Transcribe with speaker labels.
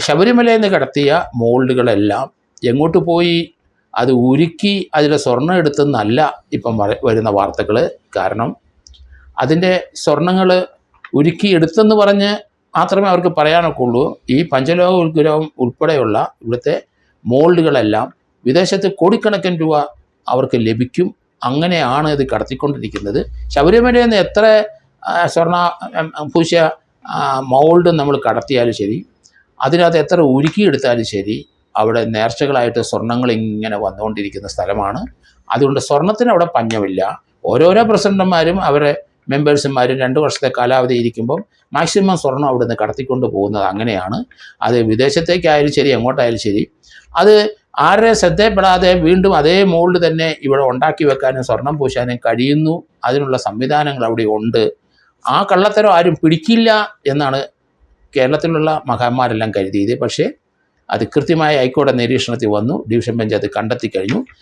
Speaker 1: ശബരിമലയിൽ നിന്ന് കടത്തിയ മോൾഡുകളെല്ലാം എങ്ങോട്ട് പോയി? അത് ഉരുക്കി അതിലെ സ്വർണ്ണം എടുത്തെന്നല്ല ഇപ്പം വരുന്ന വാർത്തകൾ. കാരണം അതിൻ്റെ സ്വർണ്ണങ്ങൾ ഉരുക്കി എടുത്തെന്ന് പറഞ്ഞ് മാത്രമേ അവർക്ക് പറയാനൊക്കെ ഉള്ളൂ. ഈ പഞ്ചലോഹ വിഗ്രഹം ഉൾപ്പെടെയുള്ള ഇവിടുത്തെ മോൾഡുകളെല്ലാം വിദേശത്ത് കോടിക്കണക്കിന് രൂപ അവർക്ക് ലഭിക്കും. അങ്ങനെയാണ് ഇത് കടത്തിക്കൊണ്ടിരിക്കുന്നത്. ശബരിമലയിൽ നിന്ന് എത്ര സ്വർണ്ണ പൂശിയ മോൾഡ് നമ്മൾ കടത്തിയാലും ശരി, അതിനകത്ത് എത്ര ഉരുക്കിയെടുത്താലും ശരി, അവിടെ നേർച്ചകളായിട്ട് സ്വർണ്ണങ്ങൾ ഇങ്ങനെ വന്നുകൊണ്ടിരിക്കുന്ന സ്ഥലമാണ്. അതുകൊണ്ട് സ്വർണത്തിന് അവിടെ പഞ്ഞമില്ല. ഓരോരോ പ്രസിഡന്റുമാരും അവരെ മെമ്പേഴ്സുമാരും 2 വർഷത്തെ കാലാവധി ഇരിക്കുമ്പം മാക്സിമം സ്വർണം അവിടെ നിന്ന് കടത്തിക്കൊണ്ട് പോകുന്നത് അങ്ങനെയാണ്. അത് വിദേശത്തേക്കായാലും ശരി, എങ്ങോട്ടായാലും ശരി, അത് ആരുടെ ശ്രദ്ധയപ്പെടാതെ വീണ്ടും അതേ മോൾഡ് തന്നെ ഇവിടെ ഉണ്ടാക്കി വെക്കാനും സ്വർണം പൂശാനും കഴിയുന്നു. അതിനുള്ള സംവിധാനങ്ങൾ അവിടെ ഉണ്ട്. ആ കള്ളത്തരം ആരും പിടിക്കില്ല എന്നാണ് കേരളത്തിലുള്ള മഹാന്മാരെല്ലാം കരുതിയത്. പക്ഷേ അത് കൃത്യമായ ഹൈക്കോടതി നിരീക്ഷണത്തിൽ വന്നു. ഡിവിഷൻ ബെഞ്ച് അത് കണ്ടെത്തി കഴിഞ്ഞു.